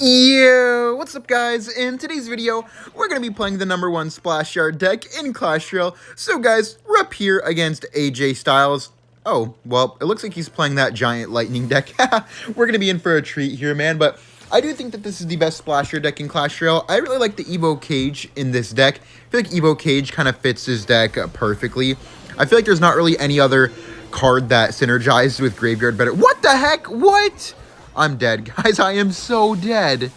Yo, what's up guys? In today's video, we're going to be playing the #1 Splash Yard deck in Clash Royale. So guys, we're up here against AJ Styles. Oh, well, it looks like he's playing that giant lightning deck. We're going to be in for a treat here, man, but I do think that this is the best Splash Yard deck in Clash Royale. I really like the Evo Cage in this deck. I feel like Evo Cage kind of fits his deck perfectly. I feel like there's not really any other card that synergized with Graveyard better. What the heck? What? I'm dead, guys. I am so dead.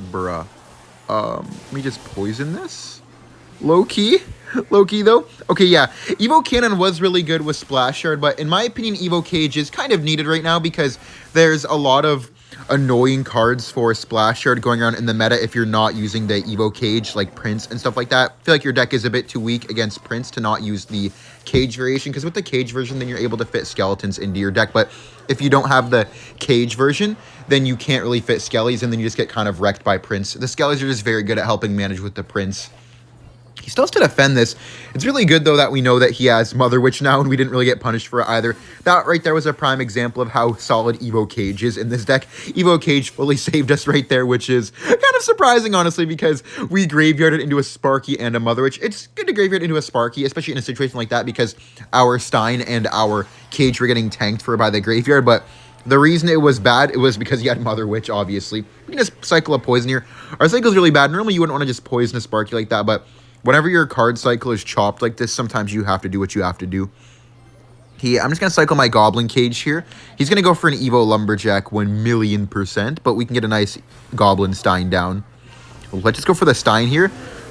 Bruh. Let me just poison this. Low-key. Low-key, though. Okay, yeah. Evo Cannon was really good with Splash Yard, but in my opinion, Evo Cage is kind of needed right now because there's a lot of annoying cards for Splash Yard going around in the meta if you're not using the Evo Cage, like Prince and stuff like that. I feel like your deck is a bit too weak against Prince to not use the Cage variation, because with the Cage version, then you're able to fit skeletons into your deck, but if you don't have the Cage version, then you can't really fit Skellies, and then you just get kind of wrecked by Prince. The Skellies are just very good at helping manage with the Prince. He still has to defend this. It's really good, though, that we know that he has Mother Witch now, and we didn't really get punished for it either. That right there was a prime example of how solid Evo Cage is in this deck. Evo Cage fully saved us right there, which is kind of surprising, honestly, because we graveyarded into a Sparky and a Mother Witch. It's good to graveyard into a Sparky, especially in a situation like that, because our Stein and our Cage were getting tanked for by the graveyard, but the reason it was bad, it was because he had Mother Witch, obviously. We can just cycle a poison here. Our cycle's really bad. Normally, you wouldn't want to just poison a Sparky like that, but whenever your card cycle is chopped like this, sometimes you have to do what you have to do. I'm just going to cycle my Goblin Cage here. He's going to go for an Evo Lumberjack 1,000,000%, but we can get a nice Goblin Stein down. Let's just go for the Stein here.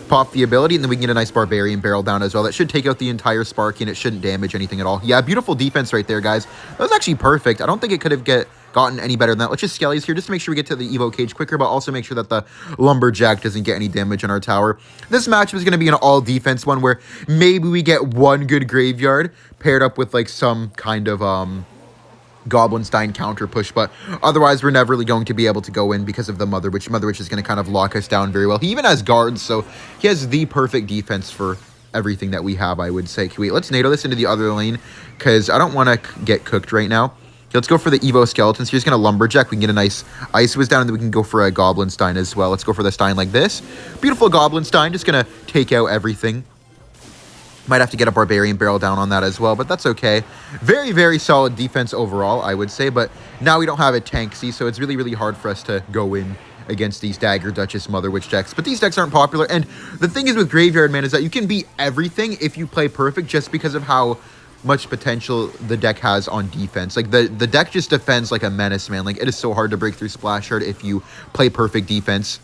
Pop the ability, and then we can get a nice Barbarian Barrel down as well. That should take out the entire Sparky, and it shouldn't damage anything at all. Yeah, beautiful defense right there, guys. That was actually perfect. I don't think it could have gotten any better than that. Let's just Skellies here just to make sure we get to the Evo Cage quicker, but also make sure that the Lumberjack doesn't get any damage on our tower. This matchup is going to be an all-defense one where maybe we get one good Graveyard paired up with, like, some kind of, Goblin Stein counter push, but otherwise we're never really going to be able to go in because of the Mother Witch. Mother Witch is going to kind of lock us down very well. He even has guards, so he has the perfect defense for everything that we have, I would say. Wait, let's NATO this into the other lane, because I don't want to get cooked right now. Let's go for the Evo Skeletons. He's going to Lumberjack. We can get a nice Ice Wiz down, and then we can go for a Goblin Stein as well. Let's go for the Stein like this. Beautiful Goblin Stein, just going to take out everything. Might have to get a Barbarian Barrel down on that as well, but that's okay. Very, very solid defense overall, I would say, but now we don't have a Tanksy, so it's really, really hard for us to go in against these Dagger Duchess Mother Witch decks. But these decks aren't popular, and the thing is with Graveyard, man, is that you can beat everything if you play perfect just because of how much potential the deck has on defense. Like, the deck just defends like a menace, man. Like, it is so hard to break through Splash Yard if you play perfect defense.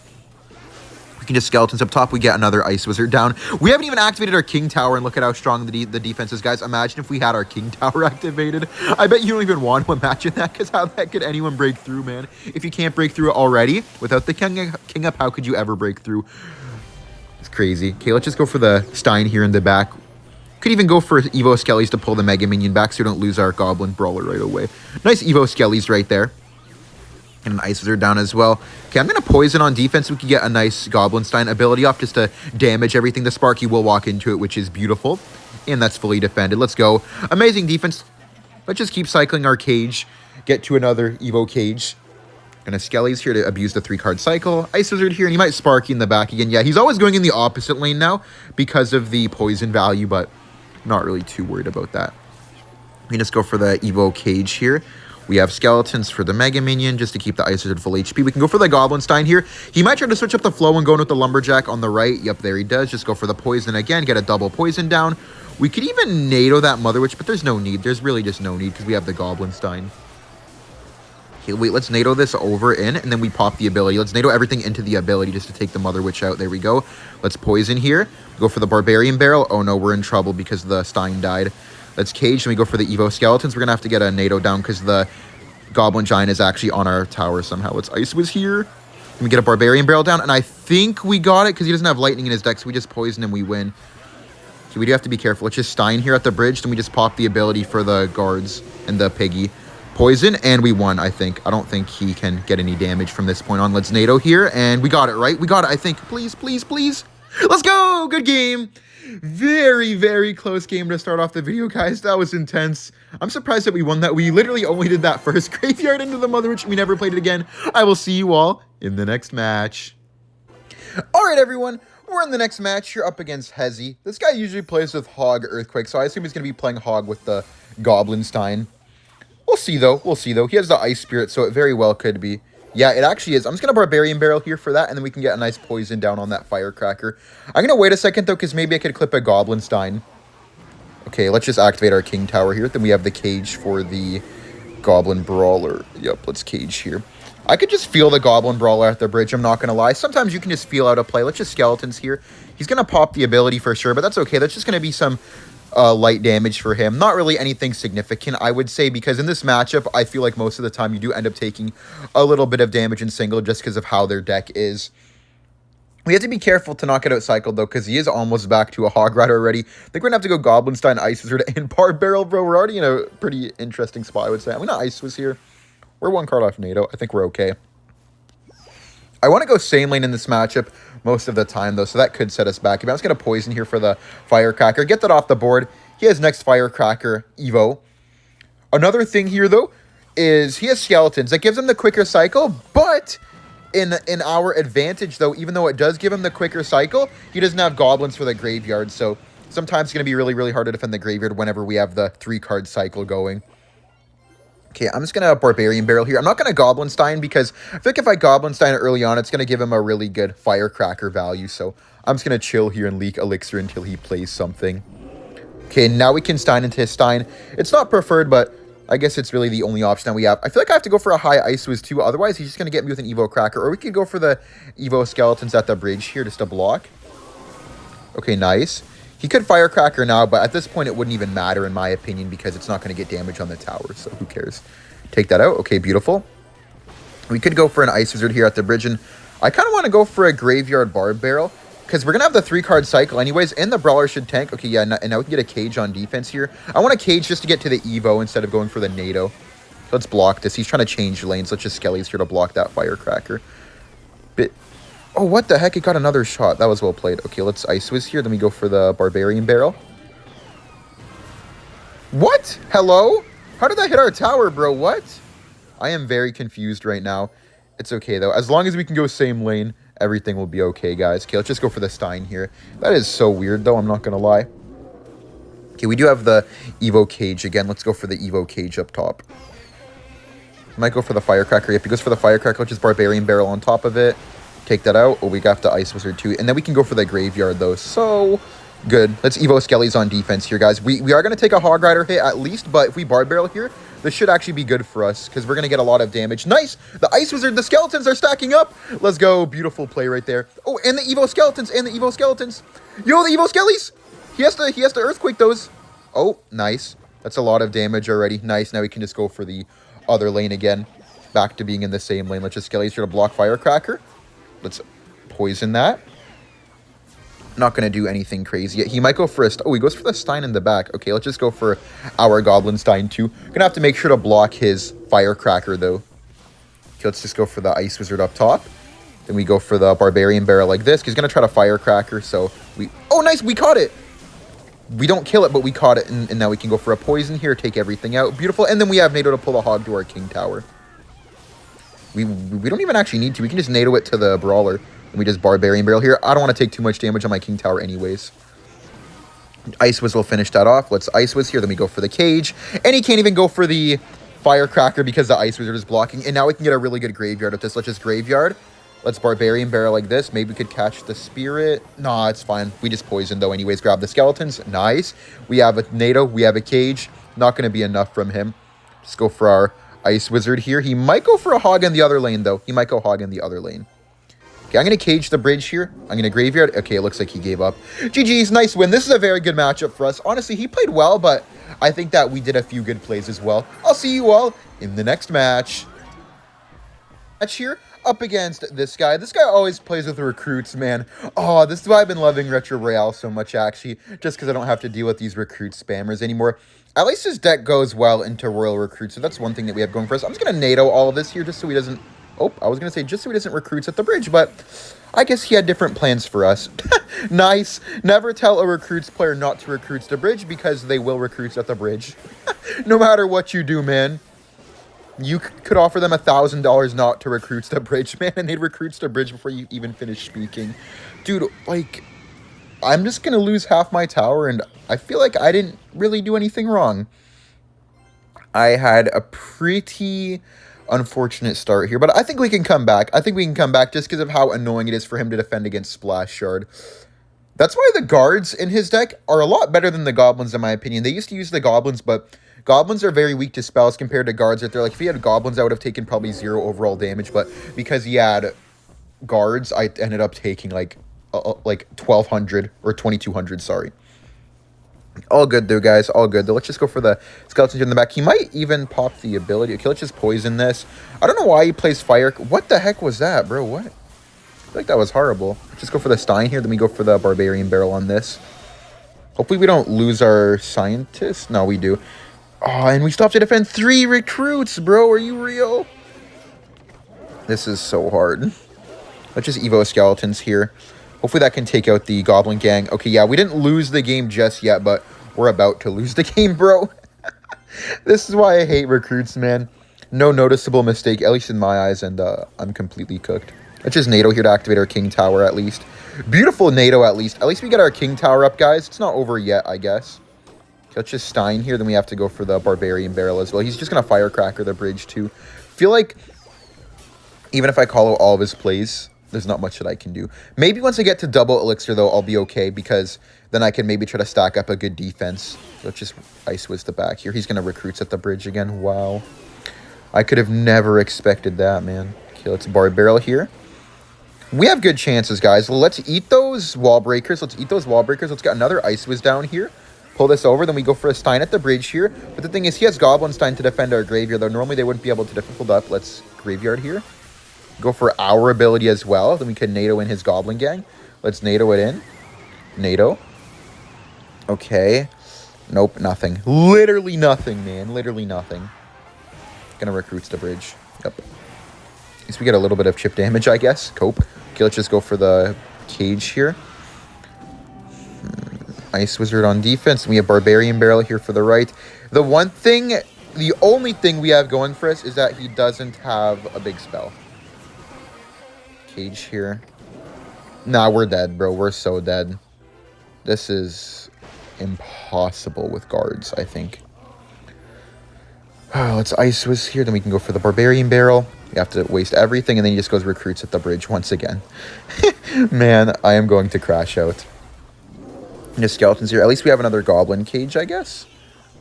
We can just Skeletons up top. We get another Ice Wizard down. We haven't even activated our King Tower, and look at how strong the defense is, guys. Imagine if we had our King Tower activated. I bet you don't even want to imagine that, because how the heck could anyone break through, man? If you can't break through it already without the King up, how could you ever break through? It's crazy. Okay, let's just go for the Stein here in the back. Could even go for Evo Skellies to pull the Mega Minion back so we don't lose our Goblin Brawler right away. Nice Evo Skellies right there. And an Ice Wizard down as well. Okay, I'm going to poison on defense. We can get a nice Goblin Stein ability off just to damage everything. The Sparky will walk into it, which is beautiful. And that's fully defended. Let's go. Amazing defense. Let's just keep cycling our Cage. Get to another Evo Cage. And a Skellies here to abuse the 3-card cycle. Ice Wizard here, and he might Sparky in the back again. Yeah, he's always going in the opposite lane now because of the poison value, but not really too worried about that. We can just go for the Evo Cage here. We have Skeletons for the Mega Minion just to keep the Ice Wizard full HP. We can go for the Goblin Stein here. He might try to switch up the flow and go in with the Lumberjack on the right. Yep, there he does. Just go for the poison again. Get a double poison down. We could even NATO that Mother Witch, but there's no need. There's really just no need because we have the Goblin Stein. Okay, wait, let's NATO this over in, and then we pop the ability. Let's NATO everything into the ability just to take the Mother Witch out. There we go. Let's poison here. Go for the Barbarian Barrel. Oh no, we're in trouble because the Stein died. Let's Cage, and we go for the Evo Skeletons. We're going to have to get a NATO down because the Goblin Giant is actually on our tower somehow. Let's Ice Wiz here. And we get a Barbarian Barrel down, and I think we got it because he doesn't have Lightning in his deck, so we just poison and we win. So we do have to be careful. Let's just Stein here at the bridge, then we just pop the ability for the guards and the Piggy. Poison, and we won, I think. I don't think he can get any damage from this point on. Let's NATO here, and we got it, right? We got it, I think. Please, please, please. Let's go! Good game! Very, very close game to start off the video, guys. That was intense. I'm surprised that we won that. We literally only did that first graveyard into the Mother Witch. We never played it again. I will see you all in the next match. All right, everyone. We're in the next match. You're up against Hezi. This guy usually plays with Hog Earthquake, so I assume he's going to be playing Hog with the Goblinstein. We'll see, though. We'll see, though. He has the Ice Spirit, so it very well could be. Yeah, it actually is. I'm just going to Barbarian Barrel here for that, and then we can get a nice poison down on that Firecracker. I'm going to wait a second, though, because maybe I could clip a Goblinstein. Okay, let's just activate our King Tower here. Then we have the cage for the Goblin Brawler. Yep, let's cage here. I could just feel the Goblin Brawler at the bridge, I'm not going to lie. Sometimes you can just feel out of play. Let's just Skeletons here. He's going to pop the ability for sure, but that's okay. That's just going to be some light damage for him. Not really anything significant, I would say, because in this matchup, I feel like most of the time you do end up taking a little bit of damage in single just because of how their deck is. We have to be careful to not get outcycled, though, because he is almost back to a Hog Rider already. I think we're going to have to go Goblinstein, Ice Wizard, and Barb Barrel, bro. We're already in a pretty interesting spot, I would say. I'm going to Ice Wiz here. We're one card off NATO. I think we're okay. I want to go same lane in this matchup most of the time, though, so that could set us back. I'm just going to poison here for the Firecracker. Get that off the board. He has next Firecracker, Evo. Another thing here, though, is he has Skeletons. That gives him the quicker cycle, but in our advantage, though, even though it does give him the quicker cycle, he doesn't have Goblins for the graveyard, so sometimes it's going to be really, really hard to defend the graveyard whenever we have the 3-card cycle going. Okay, I'm just going to Barbarian Barrel here. I'm not going to Goblinstein because I feel like if I Goblinstein early on, it's going to give him a really good Firecracker value. So I'm just going to chill here and leak Elixir until he plays something. Okay, now we can Stein into his Stein. It's not preferred, but I guess it's really the only option that we have. I feel like I have to go for a high Ice Wiz too. Otherwise, he's just going to get me with an Evo Cracker. Or we could go for the Evo Skeletons at the bridge here just to block. Okay, nice. He could Firecracker now, but at this point, it wouldn't even matter, in my opinion, because it's not going to get damage on the tower, so who cares? Take that out. Okay, beautiful. We could go for an Ice Wizard here at the bridge, and I kind of want to go for a Graveyard Barb Barrel, because we're going to have the 3-card cycle anyways, and the Brawler should tank. Okay, yeah, and now we can get a Cage on defense here. I want a Cage just to get to the Evo instead of going for the NATO. Let's block this. He's trying to change lanes. Let's just Skelly's here to block that Firecracker. Oh, what the heck? It got another shot. That was well played. Okay, let's Ice Wiz here. Then we go for the Barbarian Barrel. What? Hello? How did that hit our tower, bro? What? I am very confused right now. It's okay, though. As long as we can go same lane, everything will be okay, guys. Okay, let's just go for the Stein here. That is so weird, though. I'm not going to lie. Okay, we do have the Evo Cage again. Let's go for the Evo Cage up top. Might go for the Firecracker. Yep, he goes for the Firecracker, which is Barbarian Barrel on top of it. Take that out. Oh, we got the Ice Wizard too. And then we can go for the Graveyard, though. So good. Let's Evo Skellies on defense here, guys. We are going to take a Hog Rider hit at least, but if we Barb Barrel here, this should actually be good for us because we're going to get a lot of damage. Nice. The Ice Wizard, the Skeletons are stacking up. Let's go. Beautiful play right there. Oh, and the Evo Skeletons, and the Evo Skeletons. Yo, the Evo Skellies. He has to Earthquake those. Oh, nice. That's a lot of damage already. Nice. Now we can just go for the other lane again. Back to being in the same lane. Let's just Skellies here to block Firecracker. Let's poison that. Not going to do anything crazy. He might go first. Oh, he goes for the Stein in the back. Okay, let's just go for our Goblinstein too. Going to have to make sure to block his Firecracker, though. Okay, let's just go for the Ice Wizard up top. Then we go for the Barbarian Barrel like this. He's going to try to Firecracker, so we... Oh, nice! We caught it! We don't kill it, but we caught it, and now we can go for a poison here, take everything out. Beautiful. And then we have NATO to pull a Hog to our King Tower. We don't even actually need to. We can just NATO it to the Brawler. And we just Barbarian Barrel here. I don't want to take too much damage on my King Tower anyways. Ice Wiz will finish that off. Let's Ice Wiz here. Then we go for the Cage. And he can't even go for the Firecracker because the Ice Wizard is blocking. And now we can get a really good Graveyard with this. Let's just Graveyard. Let's Barbarian Barrel like this. Maybe we could catch the Spirit. Nah, it's fine. We just poisoned, though, anyways. Grab the Skeletons. Nice. We have a NATO. We have a Cage. Not going to be enough from him. Just go for our Ice Wizard here. He might go for a Hog in the other lane, though. He might go Hog in the other lane. Okay, I'm going to Cage the bridge here. I'm going to Graveyard. Okay, it looks like he gave up. GG's, nice win. This is a very good matchup for us. Honestly, he played well, but I think that we did a few good plays as well. I'll see you all in the next match. Match here up against this guy. This guy always plays with recruits, man. Oh, this is why I've been loving Retro Royale so much, actually, just because I don't have to deal with these recruit spammers anymore. At least his deck goes well into Royal Recruit, so that's one thing that we have going for us. I'm just going to NATO all of this here just so he doesn't Oh, I was going to say just so he doesn't recruits at the bridge, but I guess he had different plans for us. Nice. Never tell a recruits player not to recruits the bridge because they will recruits at the bridge. No matter what you do, man. You could offer them $1,000 not to recruits the bridge, man, and they'd recruits the bridge before you even finish speaking. Dude, like, I'm just going to lose half my tower, and I feel like I didn't really do anything wrong. I had a pretty unfortunate start here, but I think we can come back. I think we can come back just because of how annoying it is for him to defend against Splash Shard. That's why the guards in his deck are a lot better than the goblins, in my opinion. They used to use the goblins, but goblins are very weak to spells compared to guards. Right there, like if he had goblins, I would have taken probably 0 overall damage, but because he had guards, I ended up taking like 1,200 or 2,200. Sorry. All good though, guys. All good though. Let's just go for the skeleton in the back. He might even pop the ability. Okay, let's just poison this. I don't know why he plays fire. What the heck was that, bro? What? I feel like that was horrible. Let's just go for the Stein here. Then we go for the Barbarian Barrel on this. Hopefully we don't lose our Scientist. No, we do. Oh, and we still have to defend 3 recruits, bro. Are you real? This is so hard. Let's just Evo Skeletons here. Hopefully that can take out the Goblin Gang. Okay, yeah, we didn't lose the game just yet, but we're about to lose the game, bro. This is why I hate recruits, man. No noticeable mistake, at least in my eyes, and I'm completely cooked. Let's just NATO here to activate our King Tower, at least. Beautiful NATO, at least. At least we get our King Tower up, guys. It's not over yet, I guess. Okay, let's just Stein here. Then we have to go for the Barbarian Barrel as well. He's just going to Firecracker the bridge, too. Feel like even if I call out all of his plays, there's not much that I can do. Maybe once I get to double Elixir, though, I'll be okay, because then I can maybe try to stack up a good defense. Let's just Ice Wiz the back here. He's going to recruits at the bridge again. Wow. I could have never expected that, man. Okay, let's Bar Barrel here. We have good chances, guys. Let's eat those wall breakers. Let's eat those wall breakers. Let's get another Ice Wiz down here. Pull this over. Then we go for a Stein at the bridge here. But the thing is, he has Goblin Stein to defend our Graveyard, though normally they wouldn't be able to defend. Hold up. Let's Graveyard here. Go for our ability as well. Then we can NATO in his Goblin Gang. Let's NATO it in. NATO. Okay. Nope, nothing. Literally nothing, man. Literally nothing. Gonna recruits the bridge. Yep. At least we get a little bit of chip damage, I guess. Cope. Okay, let's just go for the cage here. Ice Wizard on defense. We have Barbarian Barrel here for the right. The only thing we have going for us is that he doesn't have a big spell. Cage here. Nah, we're dead, bro. We're so dead. This is impossible with guards, I think. Let's Ice Wiz here. Then we can go for the Barbarian Barrel. We have to waste everything, and then he just goes recruits at the bridge once again. Man, I am going to crash out. Just skeletons here. At least we have another Goblin Cage, I guess.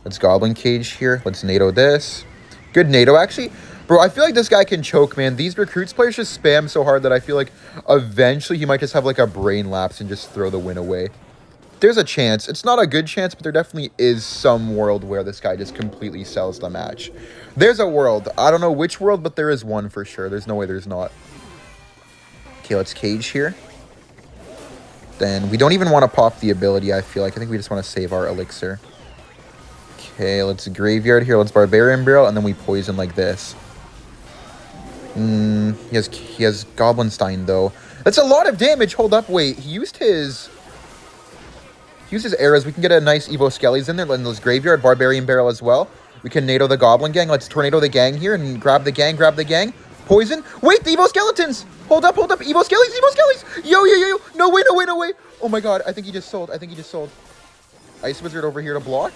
Let's Goblin Cage here. Let's NATO this. Good NATO, actually. Bro, I feel like this guy can choke, man. These recruits players just spam so hard that I feel like eventually he might just have like a brain lapse and just throw the win away. There's a chance. It's not a good chance, but there definitely is some world where this guy just completely sells the match. There's a world. I don't know which world, but there is one for sure. There's no way there's not. Okay, let's Cage here. Then we don't even want to pop the ability, I feel like. I think we just want to save our Elixir. Okay, let's Graveyard here. Let's Barbarian Barrel, and then we poison like this. He has Goblin Stein, though. That's a lot of damage. Hold up, wait. He used his arrows. We can get a nice Evo Skellies in there. And those Graveyard, Barbarian Barrel as well. We can NATO the Goblin Gang. Let's Tornado the Gang here and grab the gang, Poison. Wait, the Evo Skeletons. Hold up. Evo Skellies. Yo. No way. Oh my god, I think he just sold. Ice Wizard over here to block.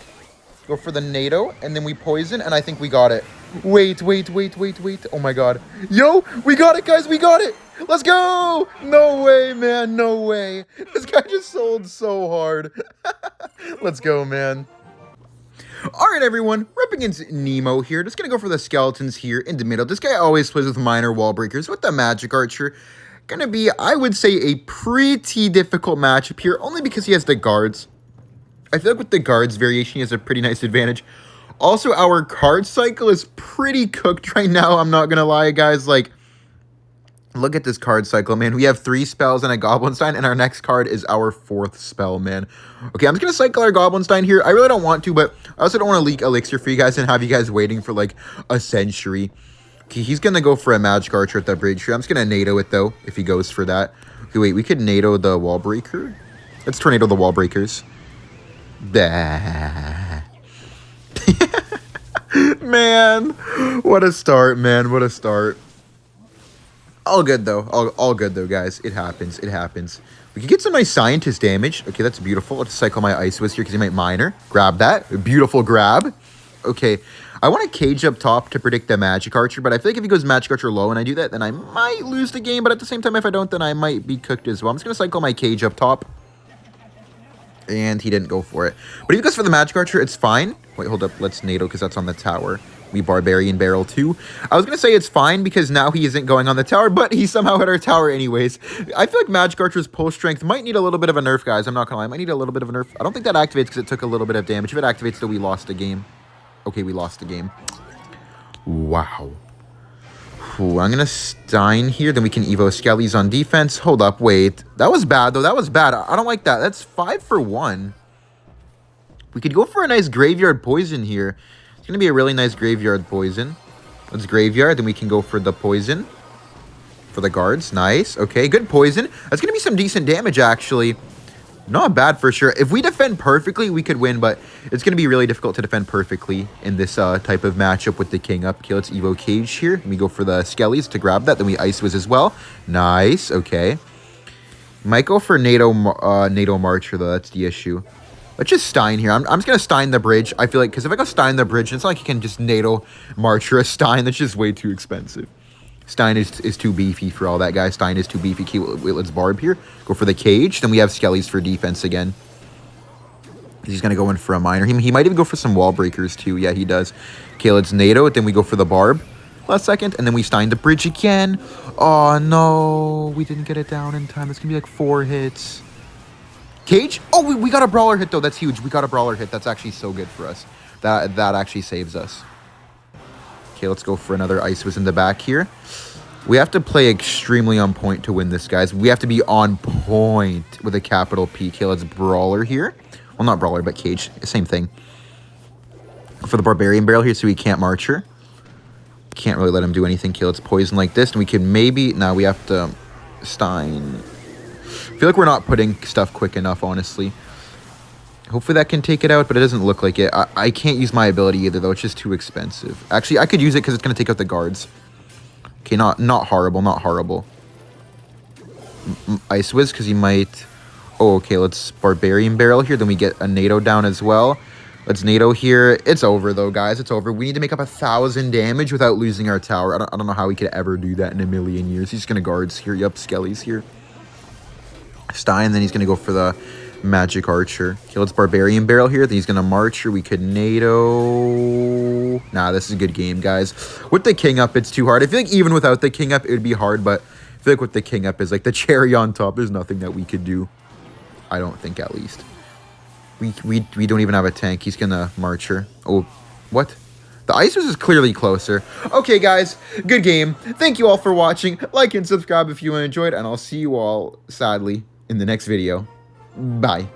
Go for the NATO, and then we poison, and I think we got it. Wait. Oh my god. Yo, we got it, guys. We got it. Let's go. No way, man. No way. This guy just sold so hard. Let's go, man. All right, everyone. We're up against Nemo here. Just going to go for the skeletons here in the middle. This guy always plays with minor wall breakers with the Magic Archer. Going to be, I would say, a pretty difficult matchup here, only because he has the guards. I feel like with the guards variation, he has a pretty nice advantage. Also, our card cycle is pretty cooked right now. I'm not going to lie, guys. Like, look at this card cycle, man. We have 3 spells and a Goblin Stein, and our next card is our 4th spell, man. Okay, I'm just going to cycle our Goblin Stein here. I really don't want to, but I also don't want to leak Elixir for you guys and have you guys waiting for, like, a century. Okay, he's going to go for a Magic Archer at the bridge here. I'm just going to NATO it, though, if he goes for that. Okay, wait, we could NATO the Wall Breaker. Let's Tornado the Wall Breakers. Bah. Man, what a start, man. What a start. All good, though. All good, though, guys. It happens. It happens. We can get some nice Scientist damage. Okay, that's beautiful. Let's cycle my Ice Whiz here because he might Miner. Grab that. Beautiful grab. Okay, I want to Cage up top to predict the Magic Archer, but I feel like if he goes Magic Archer low and I do that, then I might lose the game, but at the same time, if I don't, then I might be cooked as well. I'm just going to cycle my Cage up top. And he didn't go for it. But if he goes for the Magic Archer, it's fine. Wait, hold up. Let's NATO because that's on the tower. We Barbarian Barrel too. I was going to say it's fine because now he isn't going on the tower, but he somehow hit our tower anyways. I feel like Magic Archer's pull strength might need a little bit of a nerf, guys. I'm not going to lie. I might need a little bit of a nerf. I don't think that activates because it took a little bit of damage. If it activates, though, we lost the game. Okay, we lost the game. Wow. Ooh, I'm going to Stein here. Then we can Evo Skellies on defense. Hold up. Wait. That was bad, though. That was bad. I don't like that. That's 5 for 1. We could go for a nice Graveyard Poison here. It's going to be a really nice Graveyard Poison. Let's Graveyard. Then we can go for the Poison. For the guards. Nice. Okay, good Poison. That's going to be some decent damage, actually. Not bad for sure. If we defend perfectly, we could win, but it's going to be really difficult to defend perfectly in this type of matchup with the king up. Okay, let's Evo Cage here. We go for the Skellies to grab that. Then we Ice Whiz as well. Nice. Okay. Might go for NATO Marcher, though. That's the issue. Let's just Stein here. I'm just going to Stein the bridge. I feel like, because if I go Stein the bridge, it's not like you can just NATO Marcher a Stein. That's just way too expensive. Stein is too beefy for all that, guys. Stein is too beefy. Okay, wait, let's Barb here. Go for the Cage. Then we have Skellies for defense again. He's going to go in for a Miner. He might even go for some Wall Breakers, too. Yeah, he does. Okay, let's NATO it. Then we go for the Barb. Last second. And then we Stein the bridge again. Oh, no. We didn't get it down in time. It's going to be like 4 hits. Cage? Oh, we got a Brawler hit, though. That's huge. We got a Brawler hit. That's actually so good for us. That actually saves us. Okay, let's go for another Ice Whiz in the back here. We have to play extremely on point to win this, guys. We have to be on point with a capital P. Okay, let's Brawler here. Well, not Brawler, but Cage. Same thing. For the Barbarian Barrel here, so he can't Marcher. Can't really let him do anything. Okay, let's Poison like this. And we can maybe... Now we have to Stein. I feel like we're not putting stuff quick enough, honestly. Hopefully that can take it out, but it doesn't look like it. I can't use my ability either, though. It's just too expensive. Actually, I could use it because it's going to take out the guards. Okay, not horrible, not horrible. Ice Whiz, because he might... Oh, okay, let's Barbarian Barrel here. Then we get a NATO down as well. Let's NATO here. It's over, though, guys. It's over. We need to make up 1,000 damage without losing our tower. I don't know how we could ever do that in a million years. He's going to guards here. Yup, Skellies here. Stein, then he's going to go for the... Magic Archer. Okay, let's Barbarian Barrel here. Then he's going to Marcher. We could NATO. Nah, this is a good game, guys. With the king up, it's too hard. I feel like even without the king up, it would be hard, but I feel like with the king up is like the cherry on top. There's nothing that we could do. I don't think, at least. We don't even have a tank. He's going to Marcher. Oh, what? The Ice Whiz is clearly closer. Okay, guys, good game. Thank you all for watching. Like and subscribe if you enjoyed, and I'll see you all, sadly, in the next video. Bye.